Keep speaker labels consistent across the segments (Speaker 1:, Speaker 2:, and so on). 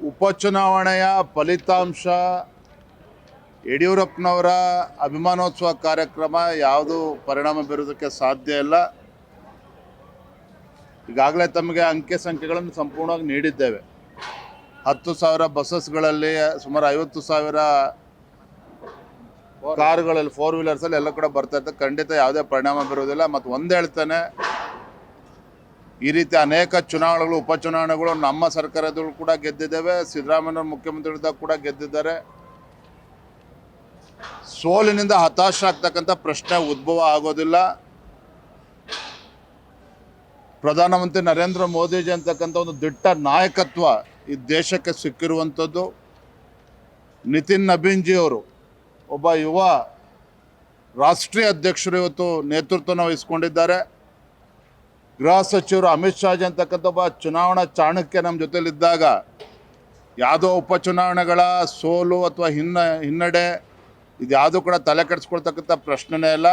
Speaker 1: ಉಪಚುನಾವಣೆಯ ಫಲಿತಾಂಶ ಯಡಿಯೂರಪ್ಪನವರ ಅಭಿಮಾನೋತ್ಸವ ಕಾರ್ಯಕ್ರಮ ಯಾವುದು ಪರಿಣಾಮ ಬೀರೋದಕ್ಕೆ ಸಾಧ್ಯ ಇಲ್ಲ. ಈಗಾಗಲೇ ತಮಗೆ ಅಂಕೆ ಸಂಖ್ಯೆಗಳನ್ನು ಸಂಪೂರ್ಣವಾಗಿ ನೀಡಿದ್ದೇವೆ. 10,000 ಬಸ್ಸಸ್ಗಳಲ್ಲಿ ಸುಮಾರು 50,000 ಕಾರುಗಳಲ್ಲಿ 4 ವೀಲರ್ಸಲ್ಲಿ ಎಲ್ಲ ಕೂಡ ಬರ್ತಾ ಇರ್ತದೆ. ಖಂಡಿತ ಯಾವುದೇ ಪರಿಣಾಮ ಬೀರೋದಿಲ್ಲ. ಮತ್ತು ಒಂದು ಹೇಳ್ತಾನೆ, ಈ ರೀತಿ ಅನೇಕ ಚುನಾವಣೆಗಳು ಉಪಚುನಾವಣೆಗಳು ನಮ್ಮ ಸರ್ಕಾರದಲ್ಲೂ ಕೂಡ ಗೆದ್ದಿದ್ದೇವೆ. ಸಿದ್ದರಾಮಯ್ಯ ಮುಖ್ಯಮಂತ್ರಿಗಳಿದ್ದಾಗ ಕೂಡ ಗೆದ್ದಿದ್ದಾರೆ. ಸೋಲಿನಿಂದ ಹತಾಶ ಆಗ್ತಕ್ಕಂಥ ಪ್ರಶ್ನೆ ಉದ್ಭವ ಆಗೋದಿಲ್ಲ. ಪ್ರಧಾನಮಂತ್ರಿ ನರೇಂದ್ರ ಮೋದಿಜಿ ಅಂತಕ್ಕಂಥ ಒಂದು ದಿಟ್ಟ ನಾಯಕತ್ವ ಈ ದೇಶಕ್ಕೆ ಸಿಕ್ಕಿರುವಂಥದ್ದು. ನಿತಿನ್ ನಬೀನ್ ಜಿ ಅವರು ಒಬ್ಬ ಯುವ ರಾಷ್ಟ್ರೀಯ ಅಧ್ಯಕ್ಷರು ಇವತ್ತು ನೇತೃತ್ವನ ವಹಿಸ್ಕೊಂಡಿದ್ದಾರೆ. ಗೃಹ ಸಚಿವರು ಅಮಿತ್ ಶಾ ಜಿ ಅಂತಕ್ಕಂಥ ಒಬ್ಬ ಚುನಾವಣಾ ಚಾಣಕ್ಯ ನಮ್ಮ ಜೊತೆಲಿದ್ದಾಗ ಯಾವುದೋ ಉಪಚುನಾವಣೆಗಳ ಸೋಲು ಅಥವಾ ಹಿನ್ನಡೆ ಇದು ಯಾವುದೂ ಕೂಡ ತಲೆ ಕೆಡಿಸ್ಕೊಳ್ತಕ್ಕಂಥ ಪ್ರಶ್ನೆನೇ ಇಲ್ಲ.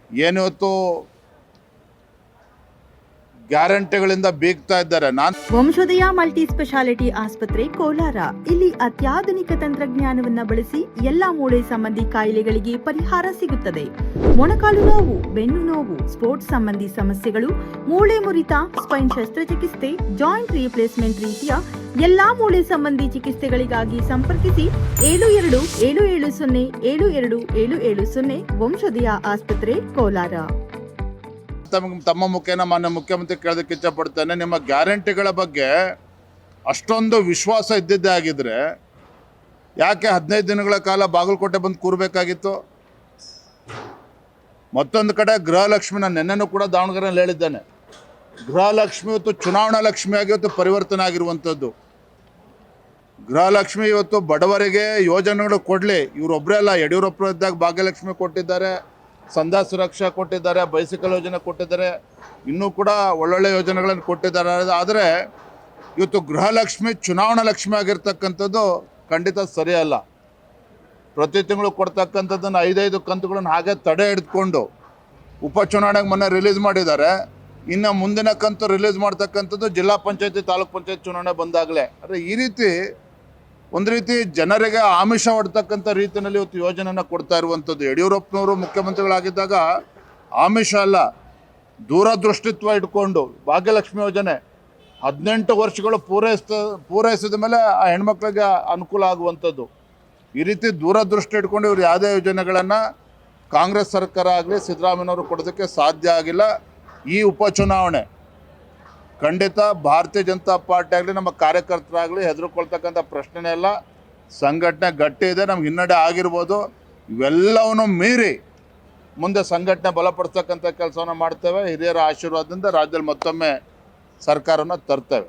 Speaker 1: ಏನಿವತ್ತು ಗ್ಯಾರಂಟಿಗಳಿಂದ ಬೀಗ್ತಾ ಇದ್ದಾರೆ.
Speaker 2: ವಂಶೋದಯ ಮಲ್ಟಿ ಸ್ಪೆಷಾಲಿಟಿ ಆಸ್ಪತ್ರೆ ಕೋಲಾರ. ಇಲ್ಲಿ ಅತ್ಯಾಧುನಿಕ ತಂತ್ರಜ್ಞಾನವನ್ನ ಬಳಸಿ ಎಲ್ಲಾ ಮೂಳೆ ಸಂಬಂಧಿ ಕಾಯಿಲೆಗಳಿಗೆ ಪರಿಹಾರ ಸಿಗುತ್ತದೆ. ಮೊಣಕಾಲು ನೋವು, ಬೆನ್ನು ನೋವು, ಸ್ಪೋರ್ಟ್ಸ್ ಸಂಬಂಧಿ ಸಮಸ್ಯೆಗಳು, ಮೂಳೆ ಮುರಿತ, ಸ್ಪೈನ್ ಶಸ್ತ್ರಚಿಕಿತ್ಸೆ, ಜಾಯಿಂಟ್ ರೀಪ್ಲೇಸ್ಮೆಂಟ್ ರೀತಿಯ ಎಲ್ಲಾ ಮೂಳೆ ಸಂಬಂಧಿ ಚಿಕಿತ್ಸೆಗಳಿಗಾಗಿ ಸಂಪರ್ಕಿಸಿ 7270727770 ವಂಶೋದಯ ಆಸ್ಪತ್ರೆ ಕೋಲಾರ.
Speaker 1: ತಮ್ಮ ಮುಖೇನ ಮಾನ್ಯ ಮುಖ್ಯಮಂತ್ರಿ ಕೇಳೋದಕ್ಕೆ ಇಚ್ಛಪಡ್ತೇನೆ, ನಿಮ್ಮ ಗ್ಯಾರಂಟಿಗಳ ಬಗ್ಗೆ ಅಷ್ಟೊಂದು ವಿಶ್ವಾಸ ಇದ್ದಿದ್ದೇ ಆಗಿದ್ರೆ ಯಾಕೆ 15 ದಿನಗಳ ಕಾಲ ಬಾಗಲಕೋಟೆ ಬಂದು ಕೂರಬೇಕಾಗಿತ್ತು? ಮತ್ತೊಂದು ಕಡೆ ಗೃಹಲಕ್ಷ್ಮಿ, ನಾನು ನೆನ್ನೆನೂ ಕೂಡ ದಾವಣಗೆರೆಯಲ್ಲಿ ಹೇಳಿದ್ದೇನೆ, ಗೃಹಲಕ್ಷ್ಮಿ ಇವತ್ತು ಚುನಾವಣಾ ಲಕ್ಷ್ಮಿಯಾಗಿ ಇವತ್ತು ಪರಿವರ್ತನೆ ಆಗಿರುವಂಥದ್ದು. ಗೃಹಲಕ್ಷ್ಮಿ ಇವತ್ತು ಬಡವರಿಗೆ ಯೋಜನೆಗಳು ಕೊಡಲಿ, ಇವರೊಬ್ಬರೇ ಅಲ್ಲ. ಯಡಿಯೂರಪ್ಪ ಇದ್ದಾಗ ಭಾಗ್ಯಲಕ್ಷ್ಮಿ ಕೊಟ್ಟಿದ್ದಾರೆ, ಸಂಧ್ಯಾ ಸುರಕ್ಷಾ ಕೊಟ್ಟಿದ್ದಾರೆ, ಬೈಸಿಕಲ್ ಯೋಜನೆ ಕೊಟ್ಟಿದ್ದಾರೆ, ಇನ್ನೂ ಕೂಡ ಒಳ್ಳೊಳ್ಳೆ ಯೋಜನೆಗಳನ್ನು ಕೊಟ್ಟಿದ್ದಾರೆ. ಆದರೆ ಇವತ್ತು ಗೃಹಲಕ್ಷ್ಮಿ ಚುನಾವಣಾ ಲಕ್ಷ್ಮಿ ಆಗಿರ್ತಕ್ಕಂಥದ್ದು ಖಂಡಿತ ಸರಿಯಲ್ಲ. ಪ್ರತಿ ತಿಂಗಳು ಕೊಡ್ತಕ್ಕಂಥದ್ದನ್ನು 5 ಕಂತುಗಳನ್ನು ಹಾಗೆ ತಡೆ ಹಿಡಿದುಕೊಂಡು ಉಪಚುನಾವಣೆಗೆ ಮೊನ್ನೆ ರಿಲೀಸ್ ಮಾಡಿದ್ದಾರೆ. ಇನ್ನು ಮುಂದಿನ ಕಂತು ರಿಲೀಸ್ ಮಾಡ್ತಕ್ಕಂಥದ್ದು ಜಿಲ್ಲಾ ಪಂಚಾಯತಿ ತಾಲೂಕು ಪಂಚಾಯತ್ ಚುನಾವಣೆ ಬಂದಾಗಲೇ. ಅಂದರೆ ಈ ರೀತಿ ಒಂದು ರೀತಿ ಜನರಿಗೆ ಆಮಿಷ ಹೊಡ್ತಕ್ಕಂಥ ರೀತಿಯಲ್ಲಿ ಇವತ್ತು ಯೋಜನೆಯನ್ನು ಕೊಡ್ತಾ ಇರುವಂಥದ್ದು. ಯಡಿಯೂರಪ್ಪನವರು ಮುಖ್ಯಮಂತ್ರಿಗಳಾಗಿದ್ದಾಗ ಆಮಿಷ ಅಲ್ಲ, ದೂರದೃಷ್ಟಿತ್ವ ಇಟ್ಕೊಂಡು ಭಾಗ್ಯಲಕ್ಷ್ಮಿ ಯೋಜನೆ 18 ವರ್ಷಗಳು ಪೂರೈಸಿದ ಮೇಲೆ ಆ ಹೆಣ್ಮಕ್ಳಿಗೆ ಅನುಕೂಲ ಆಗುವಂಥದ್ದು. ಈ ರೀತಿ ದೂರದೃಷ್ಟಿ ಇಟ್ಕೊಂಡು ಇವರು ಯಾವುದೇ ಯೋಜನೆಗಳನ್ನು ಕಾಂಗ್ರೆಸ್ ಸರ್ಕಾರ ಆಗಲಿ ಸಿದ್ದರಾಮಯ್ಯನವರು ಕೊಡೋದಕ್ಕೆ ಸಾಧ್ಯ ಆಗಿಲ್ಲ. ಈ ಉಪಚುನಾವಣೆ ಖಂಡಿತ ಭಾರತೀಯ ಜನತಾ ಪಾರ್ಟಿ ಆಗಲಿ ನಮ್ಮ ಕಾರ್ಯಕರ್ತರಾಗಲಿ ಹೆದರ್ಕೊಳ್ತಕ್ಕಂಥ ಪ್ರಶ್ನೆನೇ ಇಲ್ಲ. ಸಂಘಟನೆ ಗಟ್ಟಿ ಇದೆ, ನಮ್ಗೆ ಹಿನ್ನಡೆ ಆಗಿರ್ಬೋದು. ಇವೆಲ್ಲವನ್ನು ಮೀರಿ ಮುಂದೆ ಸಂಘಟನೆ ಬಲಪಡಿಸ್ತಕ್ಕಂಥ ಕೆಲಸವನ್ನು ಮಾಡ್ತೇವೆ. ಹಿರಿಯರ ಆಶೀರ್ವಾದದಿಂದ ರಾಜ್ಯದಲ್ಲಿ ಮತ್ತೊಮ್ಮೆ ಸರ್ಕಾರವನ್ನು ತರ್ತೇವೆ.